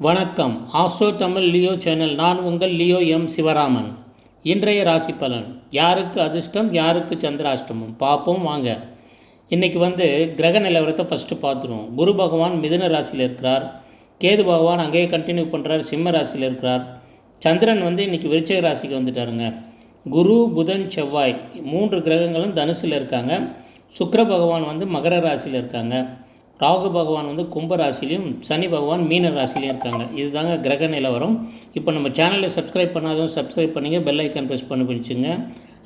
வணக்கம். Astro Tamil Leo channel. நான் உங்கள் லியோ எம் சிவராமன். இன்றைய ராசி பலன். யாருக்கு அதிர்ஷ்டம், யாருக்கு சந்திராஷ்டமம் பார்ப்போம் வாங்க. இன்றைக்கி கிரக நிலவரத்தை ஃபஸ்ட்டு பார்த்துருவோம். குரு பகவான் மிதுன ராசியில் இருக்கிறார். கேது பகவான் அங்கேயே கண்டினியூ பண்ணுறார், சிம்ம ராசியில் இருக்கிறார். சந்திரன் இன்றைக்கி விருச்சிக ராசிக்கு வந்துட்டாருங்க. குரு புதன் செவ்வாய் 3 கிரகங்களும் தனுசில் இருக்காங்க. சுக்கிர பகவான் மகர ராசியில் இருக்காங்க. ராகு பகவான் கும்ப ராசிலையும், சனி பகவான் மீன ராசிலையும் இருக்காங்க. இதுதாங்க கிரக நிலவரம். இப்போ நம்ம சேனலில் சப்ஸ்கிரைப் பண்ணாதவங்க சப்ஸ்கிரைப் பண்ணிங்க, பெல் ஐக்கான் ப்ரெஸ் பண்ணி பிடிச்சிங்க.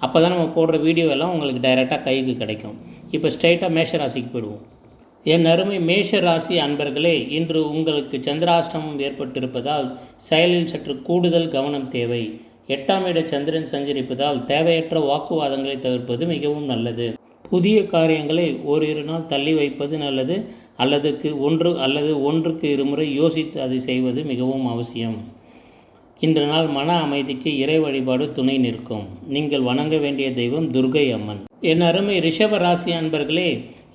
அப்போ தான் நம்ம போடுற வீடியோ எல்லாம் உங்களுக்கு டைரெக்டாக கைக்கு கிடைக்கும். இப்போ ஸ்ட்ரைட்டாக மேஷ ராசிக்கு போயிடுவோம். என் அருமை மேஷ ராசி அன்பர்களே, இன்று உங்களுக்கு சந்திராஷ்டமம் ஏற்பட்டிருப்பதால் செயலில் சற்று கூடுதல் கவனம் தேவை. 8ஆம் இட சந்திரன் சஞ்சரிப்பதால் தேவையற்ற வாக்குவாதங்களை தவிர்ப்பது மிகவும் நல்லது. புதிய காரியங்களை ஓரிரு நாள் தள்ளி வைப்பது நல்லது. ஒன்றுக்கு இருமுறை யோசித்து அதை செய்வது மிகவும் அவசியம். இன்று நாள் மன அமைதிக்கு இறை வழிபாடு துணை நிற்கும். நீங்கள் வணங்க வேண்டிய தெய்வம் துர்கை அம்மன். என் அருமை ரிஷப ராசி அன்பர்களே,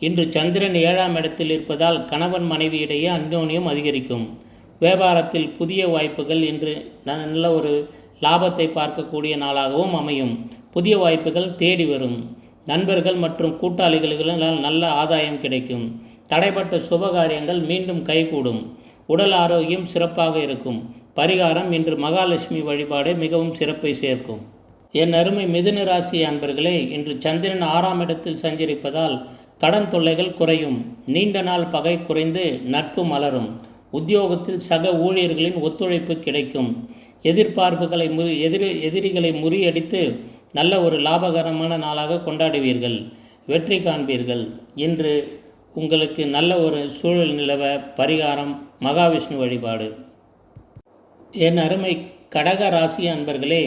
இன்று சந்திரன் 7ஆம் இடத்தில் இருப்பதால் கணவன் மனைவியிடையே அந்யோன்யம் அதிகரிக்கும். வியாபாரத்தில் புதிய வாய்ப்புகள் இன்று நல்ல ஒரு லாபத்தை பார்க்கக்கூடிய நாளாகவும் அமையும். புதிய வாய்ப்புகள் தேடி வரும். நண்பர்கள் மற்றும் கூட்டாளிகளால் நல்ல ஆதாயம் கிடைக்கும். தடைப்பட்ட சுபகாரியங்கள் மீண்டும் கைகூடும். உடல் ஆரோக்கியம் சிறப்பாக இருக்கும். பரிகாரம் இன்று மகாலட்சுமி வழிபாடு மிகவும் சிறப்பை சேர்க்கும். என் அருமை மிதுன ராசி அன்பர்களே, இன்று சந்திரன் 6ஆம் இடத்தில் சஞ்சரிப்பதால் கடன் தொல்லைகள் குறையும். நீண்ட நாள் பகை குறைந்து நட்பு மலரும். உத்தியோகத்தில் சக ஊழியர்களின் ஒத்துழைப்பு கிடைக்கும். எதிரிகளை முறியடித்து நல்ல ஒரு லாபகரமான நாளாக கொண்டாடுவீர்கள். வெற்றி காண்பீர்கள். இன்று உங்களுக்கு நல்ல ஒரு சூழல் நிலவ பரிகாரம் மகாவிஷ்ணு வழிபாடு. என் அருமை கடக ராசி அன்பர்களே,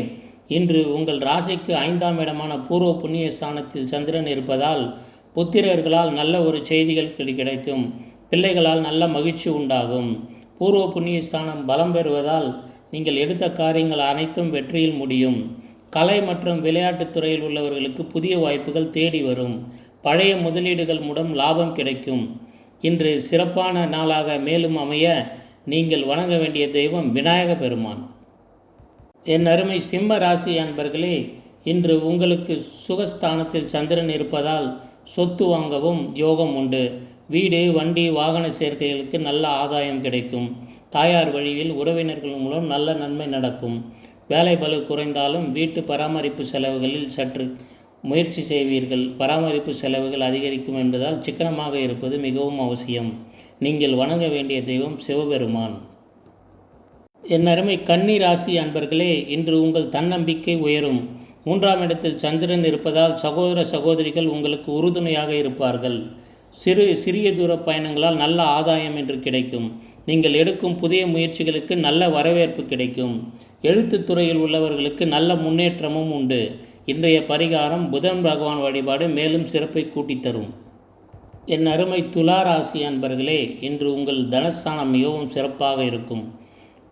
இன்று உங்கள் ராசிக்கு 5ஆம் இடமான பூர்வ புண்ணிய ஸ்தானத்தில் சந்திரன் இருப்பதால் புத்திரர்களால் நல்ல ஒரு செய்திகள் கிடைக்கும். பிள்ளைகளால் நல்ல மகிழ்ச்சி உண்டாகும். பூர்வ புண்ணிய ஸ்தானம் பலம் பெறுவதால் நீங்கள் எடுத்த காரியங்கள் அனைத்தும் வெற்றியில் முடியும். கலை மற்றும் விளையாட்டுத் துறையில் உள்ளவர்களுக்கு புதிய வாய்ப்புகள் தேடி வரும். பழைய முதலீடுகள் மூலம் லாபம் கிடைக்கும். இன்று சிறப்பான நாளாக மேலும் அமைய நீங்கள் வணங்க வேண்டிய தெய்வம் விநாயக பெருமான். என் அருமை சிம்ம ராசி அன்பர்களே, இன்று உங்களுக்கு சுகஸ்தானத்தில் சந்திரன் இருப்பதால் சொத்து வாங்கவும் யோகம் உண்டு. வீடு, வண்டி, வாகன சேர்க்கைகளுக்கு நல்ல ஆதாயம் கிடைக்கும். தாயார் வழியில் உறவினர்கள் மூலம் நல்ல நன்மை நடக்கும். வேலை பளு குறைந்தாலும் வீட்டு பராமரிப்பு செலவுகளில் சற்று முயற்சி செய்வீர்கள். பராமரிப்பு செலவுகள் அதிகரிக்கும் என்பதால் சிக்கனமாக இருப்பது மிகவும் அவசியம். நீங்கள் வணங்க வேண்டிய தெய்வம் சிவபெருமான். என் அருமை கன்னி ராசி அன்பர்களே, இன்று உங்கள் தன்னம்பிக்கை உயரும். 3ஆம் இடத்தில் சந்திரன் இருப்பதால் சகோதர சகோதரிகள் உங்களுக்கு உறுதுணையாக இருப்பார்கள். சிறிய தூர பயணங்களால் நல்ல ஆதாயம் என்று கிடைக்கும். நீங்கள் எடுக்கும் புதிய முயற்சிகளுக்கு நல்ல வரவேற்பு கிடைக்கும். எழுத்துத் துறையில் உள்ளவர்களுக்கு நல்ல முன்னேற்றமும் உண்டு. இன்றைய பரிகாரம் புதன் பகவான் வழிபாடு மேலும் சிறப்பை கூட்டித்தரும். என் அருமை துலா ராசி அன்பர்களே, இன்று உங்கள் தனஸ்தானம் மிகவும் சிறப்பாக இருக்கும்.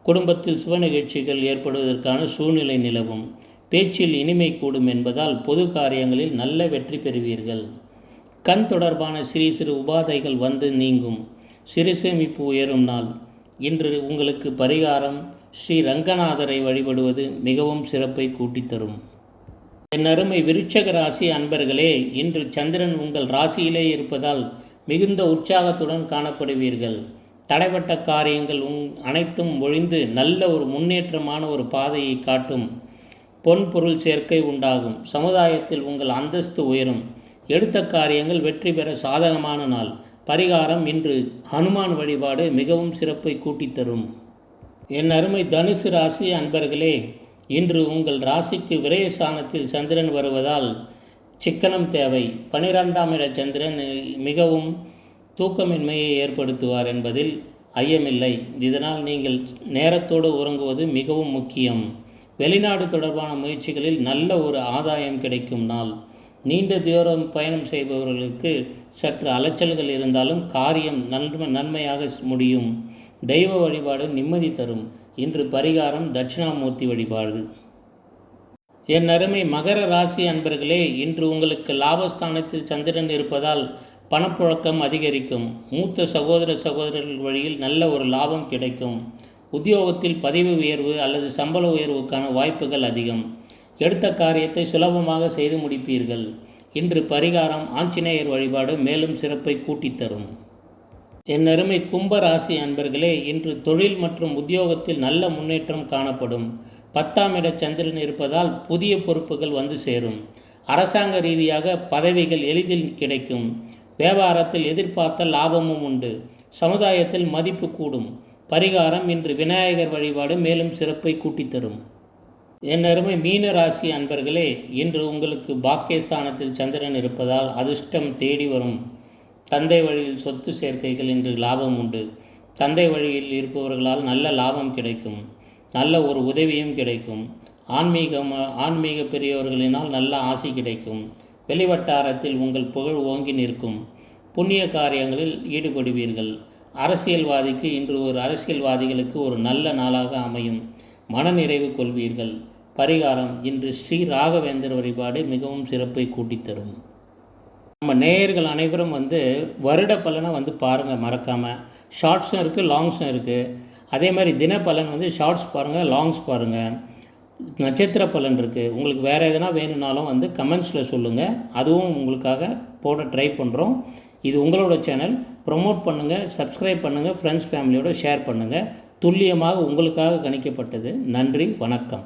குடும்பத்தில் சுப நிகழ்ச்சிகள் ஏற்படுவதற்கான சூழ்நிலை நிலவும். பேச்சில் இனிமை கூடும் என்பதால் பொது காரியங்களில் நல்ல வெற்றி பெறுவீர்கள். கண் தொடர்பான சிறு உபாதைகள் நீங்கும். சிறு சேமிப்பு உயரும் நாள். இன்று உங்களுக்கு பரிகாரம் ஸ்ரீ ரங்கநாதரை வழிபடுவது மிகவும் சிறப்பை கூட்டித்தரும். என் அருமை விருச்சக ராசி அன்பர்களே, இன்று சந்திரன் உங்கள் ராசியிலே இருப்பதால் மிகுந்த உற்சாகத்துடன் காணப்படுவீர்கள். தடைப்பட்ட காரியங்கள் அனைத்தும் ஒழிந்து நல்ல ஒரு முன்னேற்றமான ஒரு பாதையை காட்டும். பொன் பொருள் சேர்க்கை உண்டாகும். சமுதாயத்தில் உங்கள் அந்தஸ்து உயரும். எடுத்த காரியங்கள் வெற்றி பெற சாதகமான நாள். பரிகாரம் இன்று ஹனுமான் வழிபாடு மிகவும் சிறப்பை கூட்டித்தரும். என் அருமை தனுசு ராசி அன்பர்களே, இன்று உங்கள் ராசிக்கு விரயஸ்தானத்தில் சந்திரன் வருவதால் சிக்கனம் தேவை. 12ஆம் இட சந்திரன் மிகவும் தூக்கமின்மையை ஏற்படுத்துவார் என்பதில் ஐயமில்லை. இதனால் நீங்கள் நேரத்தோடு உறங்குவது மிகவும் முக்கியம். வெளிநாடு தொடர்பான முயற்சிகளில் நல்ல ஒரு ஆதாயம் கிடைக்கும் நாள். நீண்ட தூரம் பயணம் செய்பவர்களுக்கு சற்று அலைச்சல்கள் இருந்தாலும் காரியம் நன்மையாக முடியும். தெய்வ வழிபாடு நிம்மதி தரும். இன்று பரிகாரம் தட்சிணாமூர்த்தி வழிபாடு. என் அருமை மகர ராசி அன்பர்களே, இன்று உங்களுக்கு லாபஸ்தானத்தில் சந்திரன் இருப்பதால் பணப்புழக்கம் அதிகரிக்கும். மூத்த சகோதரர்கள் வழியில் நல்ல ஒரு லாபம் கிடைக்கும். உத்தியோகத்தில் பதவி உயர்வு அல்லது சம்பள உயர்வுக்கான வாய்ப்புகள் அதிகம். எடுத்த காரியத்தை சுலபமாக செய்து முடிப்பீர்கள். இன்று பரிகாரம் ஆஞ்சநேயர் வழிபாடு மேலும் சிறப்பை கூட்டித்தரும். என் அருமை கும்ப ராசி அன்பர்களே, இன்று தொழில் மற்றும் உத்தியோகத்தில் நல்ல முன்னேற்றம் காணப்படும். 10ஆம் இட சந்திரன் இருப்பதால் புதிய பொறுப்புகள் வந்து சேரும். அரசாங்க ரீதியாக பதவிகள் எளிதில் கிடைக்கும். வியாபாரத்தில் எதிர்பார்த்த லாபமும் உண்டு. சமுதாயத்தில் மதிப்பு கூடும். பரிகாரம் இன்று விநாயகர் வழிபாடு மேலும் சிறப்பை கூட்டித்தரும். என் அருமை மீன ராசி அன்பர்களே, இன்று உங்களுக்கு பாக்கியஸ்தானத்தில் சந்திரன் இருப்பதால் அதிர்ஷ்டம் தேடி வரும். தந்தை வழியில் சொத்து சேர்க்கைகள் இன்று லாபம் உண்டு. தந்தை வழியில் இருப்பவர்களால் நல்ல லாபம் கிடைக்கும். நல்ல ஒரு உதவியும் கிடைக்கும். ஆன்மீக பெரியவர்களினால் நல்ல ஆசி கிடைக்கும். வெளிவட்டாரத்தில் உங்கள் புகழ் ஓங்கி நிற்கும். புண்ணிய காரியங்களில் ஈடுபடுவீர்கள். அரசியல்வாதிக்கு இன்று அரசியல்வாதிகளுக்கு ஒரு நல்ல நாளாக அமையும். மனநிறைவு கொள்வீர்கள். பரிகாரம் இன்று ஸ்ரீ ராகவேந்தர் வழிபாடு மிகவும் சிறப்பை கூட்டித்தரும். நம்ம நேயர்கள் அனைவரும் வருட பலனை பாருங்கள் மறக்காமல். ஷார்ட்ஸும் இருக்குது, லாங்ஸும் இருக்குது. அதே மாதிரி தின பலன் ஷார்ட்ஸ் பாருங்கள், லாங்ஸ் பாருங்கள். நட்சத்திர பலன் இருக்குது. உங்களுக்கு வேறு எதனா வேணும்னாலும் கமெண்ட்ஸில் சொல்லுங்கள். அதுவும் உங்களுக்காக போட ட்ரை பண்ணுறோம். இது உங்களோட சேனல். ப்ரொமோட் பண்ணுங்கள், சப்ஸ்கிரைப் பண்ணுங்கள், ஃப்ரெண்ட்ஸ் ஃபேமிலியோடு ஷேர் பண்ணுங்கள். துல்லியமாக உங்களுக்காக கணிக்கப்பட்டது. நன்றி, வணக்கம்.